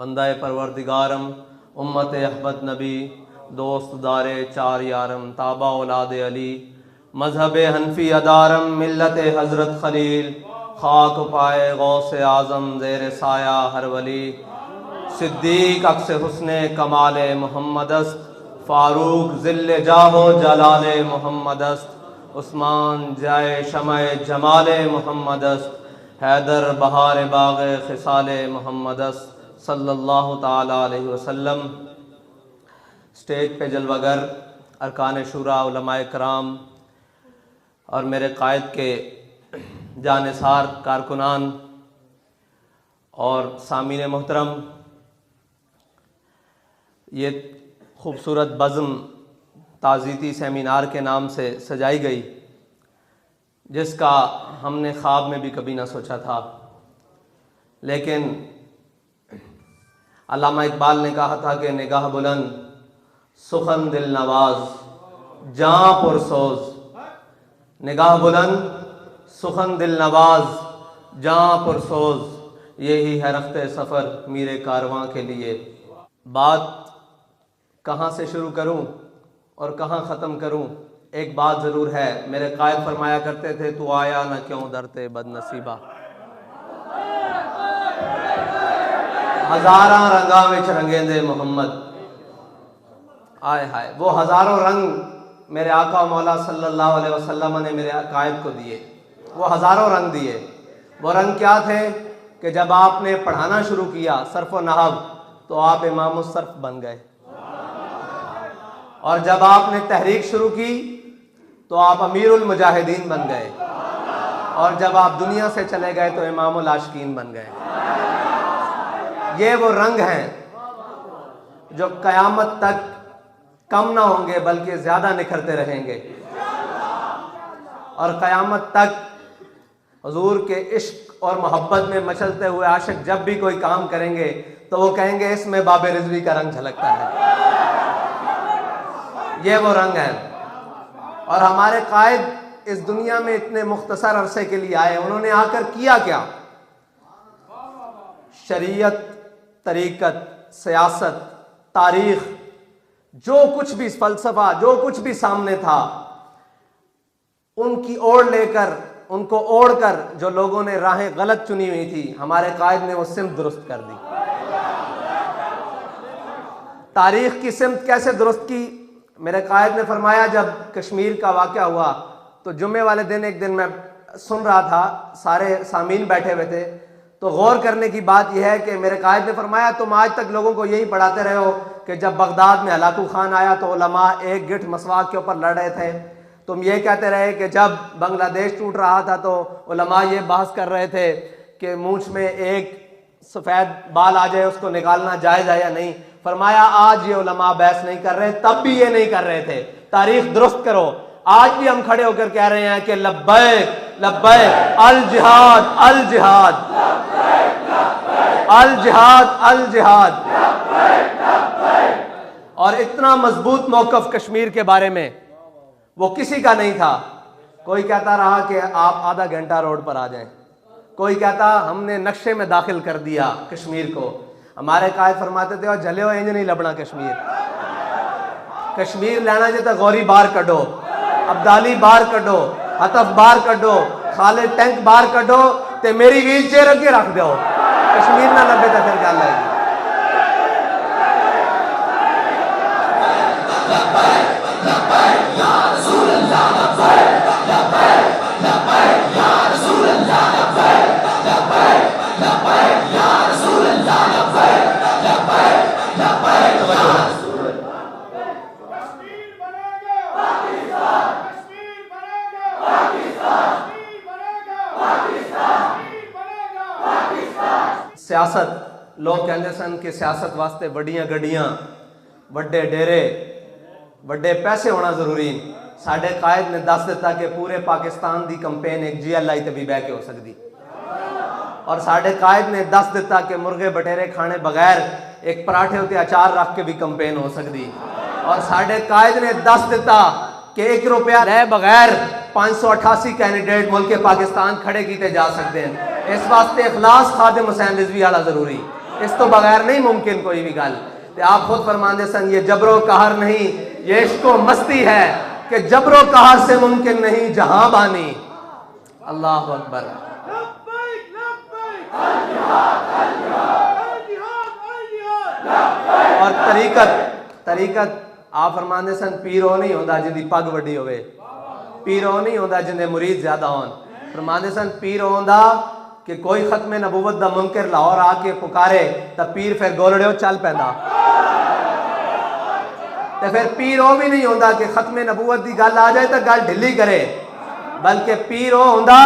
बंदाए परवरदिगारम उम्मत अहमद नबी दोस्त दारे चार यारम ताबा औलाद अली मजहब हनफी अदारम मिल्लत हज़रत खलील खाक पाए गौस आज़म ज़ेर साया हर वली सिद्दीक अक्स हुस्ने कमाल मोहम्मदस्त फ़ारूक ज़िल्ल जाहो जलाल मोहम्मदस्त उस्मान जाए शमए जमाल मोहम्मदस्त हैदर बहार बाग़ खिसाल मोहम्मदस्त सल्लल्लाहु ताला अलैहि वसल्लम। स्टेज पे जलवागर अरकान शुरा उलमाए कराम और मेरे कायद के जानिसार कारकुनान और सामीन मोहतरम, ये खूबसूरत बज़्म ताज़ीती सेमिनार के नाम से सजाई गई, जिसका हमने ख्वाब में भी कभी ना सोचा था। लेकिन अल्लामा इकबाल ने कहा था कि निगाह बुलंद सुखन दिल नवाज जाँ पुरसोज, निगाह बुलंद सुखन दिल नवाज जाँ पुरसोज, यही है रफ्ते सफ़र मीरे कारवां के लिए। बात कहाँ से शुरू करूँ और कहाँ ख़त्म करूँ, एक बात ज़रूर है। मेरे कायद फरमाया करते थे, तू आया न क्यों दरते बदनसीबा, हज़ारा रंगा विच रंगेंदे मोहम्मद। आय हाय, वो हज़ारों रंग मेरे आका मौला सल्लल्लाहु अलैहि वसल्लम ने मेरे कायद को दिए, वो हज़ारों रंग दिए। वो रंग क्या थे कि जब आपने पढ़ाना शुरू किया सर्फ़ व नहव तो आप इमाम सर्फ़ बन गए, और जब आपने तहरीक शुरू की तो आप अमीरुल मुजाहिदीन बन गए, और जब आप दुनिया से चले गए तो इमामुल आशिकीन बन गए। ये वो रंग हैं जो क़यामत तक कम ना होंगे बल्कि ज़्यादा निखरते रहेंगे, और क़यामत तक हुज़ूर के इश्क और मोहब्बत में मचलते हुए आशिक जब भी कोई काम करेंगे तो वो कहेंगे इसमें बाबे रिज़वी का रंग झलकता है। ये वो रंग है। और हमारे कायद इस दुनिया में इतने मुख्तसर अरसे के लिए आए, उन्होंने आकर किया क्या? शरीयत, तरीक़त, सियासत, तारीख़, जो कुछ भी फ़लसफ़ा, जो कुछ भी सामने था, उनकी ओर लेकर, उनको ओढ़कर जो लोगों ने राहें गलत चुनी हुई थी, हमारे कायद ने वो सिमत दुरुस्त कर दी। तारीख़ की सिमत कैसे दुरुस्त की? मेरे कायद ने फरमाया, जब कश्मीर का वाक़या हुआ तो जुम्मे वाले दिन एक दिन मैं सुन रहा था, सारे सामीन बैठे हुए थे, तो गौर करने की बात यह है कि मेरे कायद ने फरमाया, तुम आज तक लोगों को यही पढ़ाते रहे हो कि जब बगदाद में हलाकू खान आया तो उलमा एक गिठ मसवाक के ऊपर लड़ रहे थे। तुम ये कहते रहे कि जब बांग्लादेश टूट रहा था तो उलमा ये बहस कर रहे थे कि मूंछ में एक सफ़ेद बाल आ जाए उसको निकालना जायज़ है या नहीं। फरमाया आज ये उलमा बहस नहीं कर रहे, तब भी ये नहीं कर रहे थे। तारीख दुरुस्त करो। आज भी हम खड़े होकर कह रहे हैं कि लब्बैक लब्बैक अल जिहाद अल जिहाद अल जिहाद अल जिहाद। और इतना मजबूत मौक़िफ़ कश्मीर के बारे में वो किसी का नहीं था। कोई कहता रहा कि आप आधा घंटा रोड पर आ जाएं, कोई कहता हमने नक्शे में दाखिल कर दिया कश्मीर को। हमारे कायद फरमाते थे, और जले हो इंज नहीं लबना कश्मीर, कश्मीर लेना जे तो गौरी बाहर कढो, अब्दाली बाहर कढो, हतफ बाहर कढो, खालिद टैंक बाहर कढो ते मेरी व्हील चेयर अगे रख दो, कश्मीर ना लगे तो फिर गल आएगी। सियासत, लोग कहते सन कि सियासत वास्ते वड्डियां गड्डियां, वड्डे डेरे, वड्डे पैसे होना जरूरी। साडे कायद ने दस दिता कि पूरे पाकिस्तान की कंपेन एक GLI ते भी बह के हो सकती, और साडे कायद ने दस दिता कि मुर्गे बटेरे खाने बगैर एक पराठे उत्ते अचार रख के भी कंपेन हो सकती, और साडे कायद ने दस दिता कि 1 रुपया ले बगैर 588 कैंडिडेट मुल्क पाकिस्तान खड़े किए जा सकते हैं। इस वास्ते इखलास खादिम हुसैन रिजवी वाला जरूरी। इस तो बगैर नहीं मुमकिन कोई भी गल। ते आप खुद फरमाते सन ये जबरो कहर नहीं ये इश्को मस्ती है कि जबरो कहर से मुमकिन नहीं जहां बानी। अल्लाह अकबर। और तरीकत आप फरमाते सन पीरो नहीं होता जिंदी पग वड्डी होवे, पीरो नहीं होता जिंदे मुरीद ज्यादा होन। फरमाते सन पीर होंदा कि कोई खत्मे नबूवत दा मुनकर लाहौर आके पुकारे तो पीर फिर गोलड़ियों चल पैंदा। तो फिर पीर वो भी नहीं होता कि खत्मे नबूवत की गल आ जाए तो गल ढिली करे, बल्कि पीर वो होंदा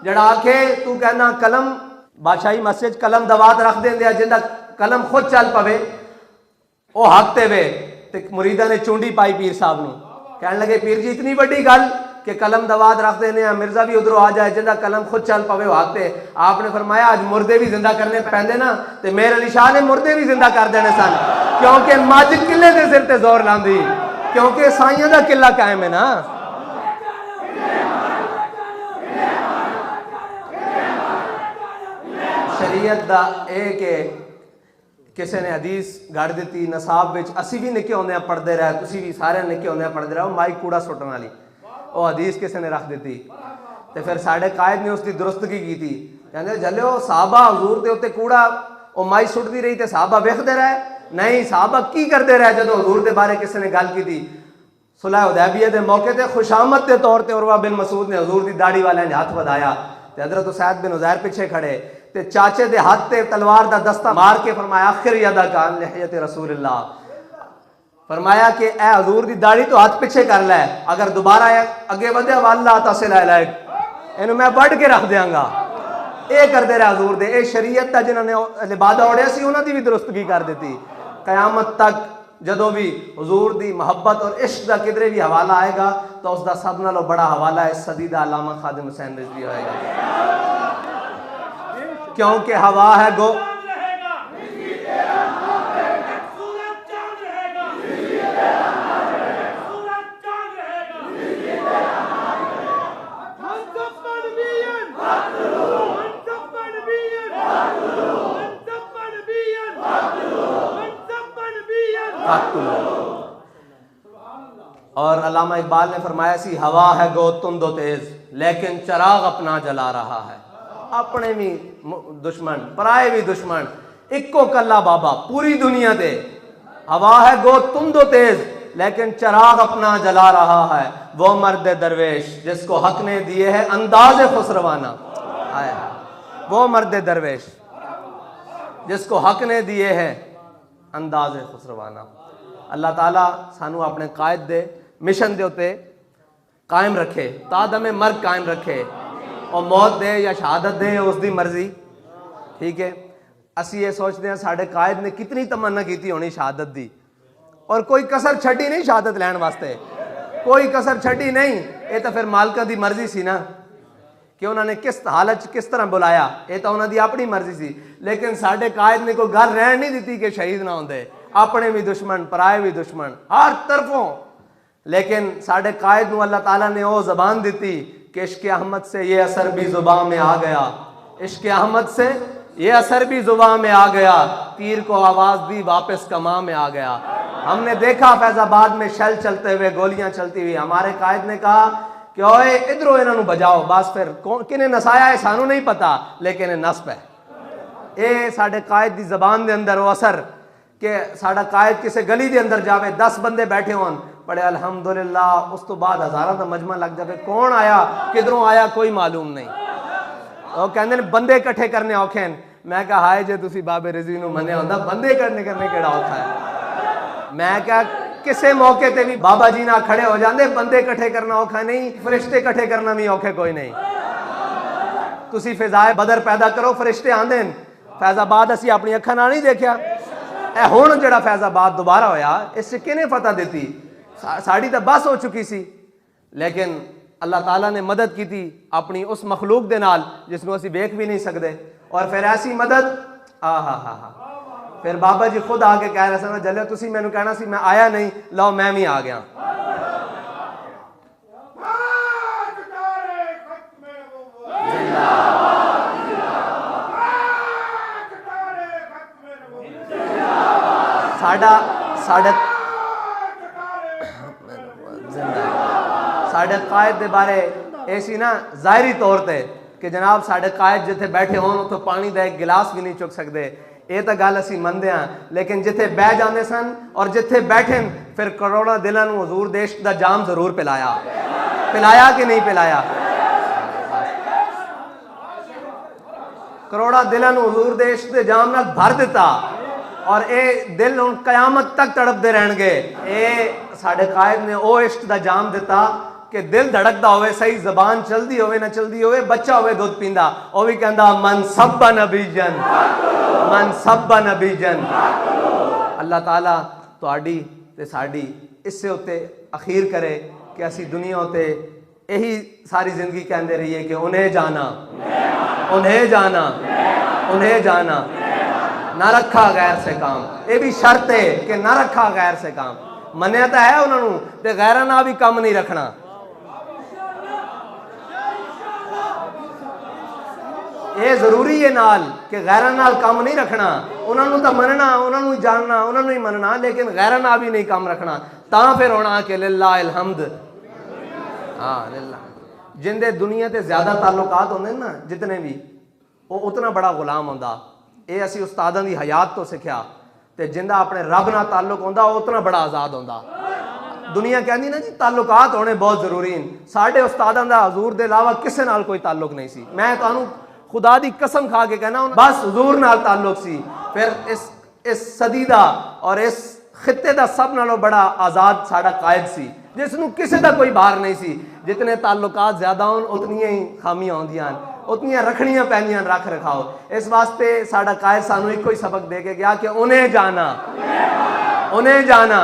जड़ा आखे तू कहना कलम बादशाही मस्जिद कलम दवात रख देंदे जिंदा कलम खुद चल पवे वो हकते वे। ते मुरीदा ने चूंडी पाई पीर साहब नूं, कहने लगे पीर जी इतनी बड़ी गल कि कलम दवात रख देने मिर्जा भी उधरों आ जाए जिंदा कलम खुद चल पवे वो हकते। आपने फरमाया आज मुर्दे भी जिंदा करने पैंदे ना, ते मेर अली शाह ने मुर्दे भी जिंदा कर देने सन, क्योंकि मज किले के सिर ते जोर लांदी, क्योंकि साइयां दा किला कायम है ना। शरीयत दा एक किसी ने हदीस गढ़ दी नसाब विच असी भी निके होंदे पढ़ते रहे, तुसी भी सारे निके होंदे पढ़ते रहो, माई कूड़ा सुटन वाली वो हदीस किसी ने रख दी। तो फिर साढ़े कायद ने उसकी दुरुस्तगी की थी, कहते जल्यो साहबा हजूर के उत्ते कूड़ा वो माई सुटती रही तो साहबा वेखते रहे, नहीं साहबा की करते रहे जो हजूर के बारे किसी ने गल की थी। सुलह हुदैबिया के मौके पर खुशामद के तौर पर उरवा बिन मसूद ने हजूर की दाढ़ी वाले ने हाथ बढ़ाया, तो हजरत उसैद बिन उज़ैर पिछे खड़े ते चाचे दे हाथ ते तलवार दा दस्ता मार के फरमाया आखिर यदा कान लिहयत रसूलुल्लाह, फरमाया कि ए हजूर दी दाढ़ी तो हाथ पीछे कर लै, अगर दोबारा अगे बढ़े वाला तसिला लायक इन्हू मैं बढ़ के रख देंगा। ये करते रहे हजूर दे, ए शरीयत दा जिन्होंने लिबादा ओढ़िया सी उन्हां दी भी दुरुस्तगी कर दी। कयामत तक जदों भी हजूर दी मोहब्बत और इश्क का किधरे भी हवाला आएगा तो उसका सब नालों बड़ा हवाला इस सदी का अल्लामा खादिम हुसैन रिजवी होएगा, क्योंकि हवा है गो और अल्लामा इकबाल ने फरमाया सी हवा है गो तुम दो तेज लेकिन चराग अपना जला रहा है। अपने भी दुश्मन पराए भी दुश्मन इक्को कल्ला बाबा पूरी दुनिया दे, हवा है गो तुम दो तेज लेकिन चराग अपना जला रहा है। वो मर्द दरवेश जिसको हक ने दिए है अंदाज खुसरवाना, आया वो मर्द दरवेश जिसको हक ने दिए है अंदाज खुसरवाना। अल्लाह ताला सानू अपने कायद दे मिशन दे उत्ते कायम रखे, तादमे मर्ग कायम रखे, और मौत दे या शहादत दे उसकी मर्जी, ठीक है। असी ये सोचते हैं साढ़े कायद ने कितनी तमन्ना की होनी शहादत दी, और कोई कसर छड़ी नहीं शहादत लैन वास्ते, कोई कसर छड़ी नहीं। ये तो फिर मालका दी मर्जी सी ना कि उन्होंने किस हालत किस तरह बुलाया, ये तो उन्होंने अपनी मर्जी सी। लेकिन साढ़े कायद ने कोई गल रहन नहीं दी कि शहीद ना होंदे, अपने भी दुश्मन पराए भी दुश्मन हर तरफों। लेकिन साढ़े कायद नूं अल्लाह ताला ने वो जबान दी कि इश्क अहमद से ये असर भी जुबान में आ गया, इश्क अहमद से ये असर भी जुबान में आ गया, तीर को आवाज दी वापस कमा में आ गया। हमने देखा फैजाबाद में शैल चलते हुए गोलियां चलती हुई, हमारे कायद ने कहा कि ओए इधरों इन्हों बजाओ, बस फिर किने नसाया है सानू नहीं पता, लेकिन नस्ब है। ये साढ़े कायद की जबान के अंदर वो असर कि साढ़ा कायद किसी गली के अंदर जावे 10 बंदे बैठे होन पढ़े अल्हम्दुलिल्लाह, उस तो बाद हज़ारों का मजमा लग जाए, कौन आया किधरों आया कोई मालूम नहीं। वो कहते हैं बंदे इकट्ठे करने औखे हैं। मैं कहा हाय जे तुसी बाबे रिजवी नूं मन्निया होंदा बंदे इकट्ठे करने केड़ा औखा है। मैं कहा किसी मौके ते भी बाबा जी ना खड़े हो जाते, बंदे इकट्ठे करना औखा नहीं, फरिश्ते इकट्ठे करना भी औखे कोई नहीं। तुसी फिजाए बदर पैदा करो, फरिश्ते आंदे हैं। फैजाबाद असी अपनी अखां नाल नहीं देखा, ए हुण जिहड़ा फैजाबाद दोबारा होया इस किने फतह दी, साड़ी तो बस हो चुकी सी, लेकिन अल्लाह ताला ने मदद की थी अपनी उस मखलूक दे नाल जिसनों असी वेख भी नहीं सकते। और फिर ऐसी मदद फिर बाबा जी खुद आके कह रहे सन जल्ले तुसी मैनू कहना सी मैं आया नहीं, लो मैं भी आ गया। साडा साडे साडे कायद के बारे ऐसी ना ज़ाहरी तौर पर कि जनाब साडे कायद जिथे बैठे होन उतो पानी का एक गिलास भी नहीं चुक सकते, ये तो गल असी मनते हाँ, लेकिन जिथे बह जाते सन और जिथे बैठे फिर करोड़ों दिलों को हजूर देश का जाम जरूर पिलाया, पिलाया कि नहीं पिलाया? करोड़ा दिलों को हजूर देश के जाम नाल भर दिता और ये दिल हुण कयामत तक तड़पते रहणगे। ये साडे कायद ने वो इश्क का जाम दिता कि दिल धड़कता होवे, सही जबान चलती होवे ना चलती होवे, बच्चा होवे दुध पींदा वो भी कहंदा मन सब्बा नबीजन, मन सब्बा नबीजन। अल्लाह ताला तुहाडी ते साडी इससे उत्ते अखीर करे कि असी दुनिया उत्ते यही सारी जिंदगी कहते रहिए कि उन्हें जाना, उन्हें जाना, उन्हें जाना, ना रखा गैर से काम। ये भी शर्त है कि ना रखा गैर से काम। मनिया तो है उन्होंने ते गैर ना भी काम नहीं रखना। ये जरूरी है नाल कि गैर नाल काम नहीं रखना। उन्होंने तो मनना, उन्होंने जानना, उन्होंने ही मनना, लेकिन गैर ना भी नहीं काम रखना। ता फिर होना कि लिल्लाहिल हम्द। हाँ लिल्लाह। जिंदे दुनिया ते ज्यादा ताल्लुकात होंदे ना जितने भी, वो उतना बड़ा गुलाम होंदा। ये असी उस्तादां दी हयात तो सीखिया। ते जिंदा अपने रब नाल ताल्लुक होंदा वो उतना बड़ा आजाद होंदा। दुनिया कहती ना जी ताल्लुकात होने बहुत जरूरी हैं। साढ़े उस्तादां दा हजूर दे अलावा किसी नाल कोई ताल्लुक नहीं सी। मैं तुहानू खुदा दी कसम खा के कहना बस हजूर नाल ताल्लुक सी। फिर इस सदी दा और इस खिते दा सब नालों बड़ा आजाद साडा कायद सी, जिसनू किसी दा कोई बाहर नहीं सी। जितने ताल्लुकात ज्यादा होन उतनियां ही खामियां होंदियां, उतनियां रखनियां पैंदियां रख रखाओ। इस वास्ते साडा कायद सानू इको ही सबक दे के गया कि उन्हें जाना, उन्हें जाना,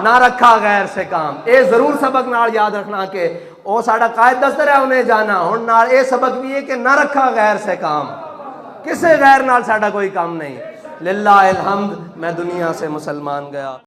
ना रखा गैर से काम। ये जरूर सबक नाल याद रखना कि वो साडा कायद दसदा रहा उन्हें जाना। हुण नाल ये सबक भी है कि ना रखा गैर से काम। किसी गैर नाल साडा कोई काम नहीं। लिल्लाहिल हम्द। मैं दुनिया से मुसलमान गया।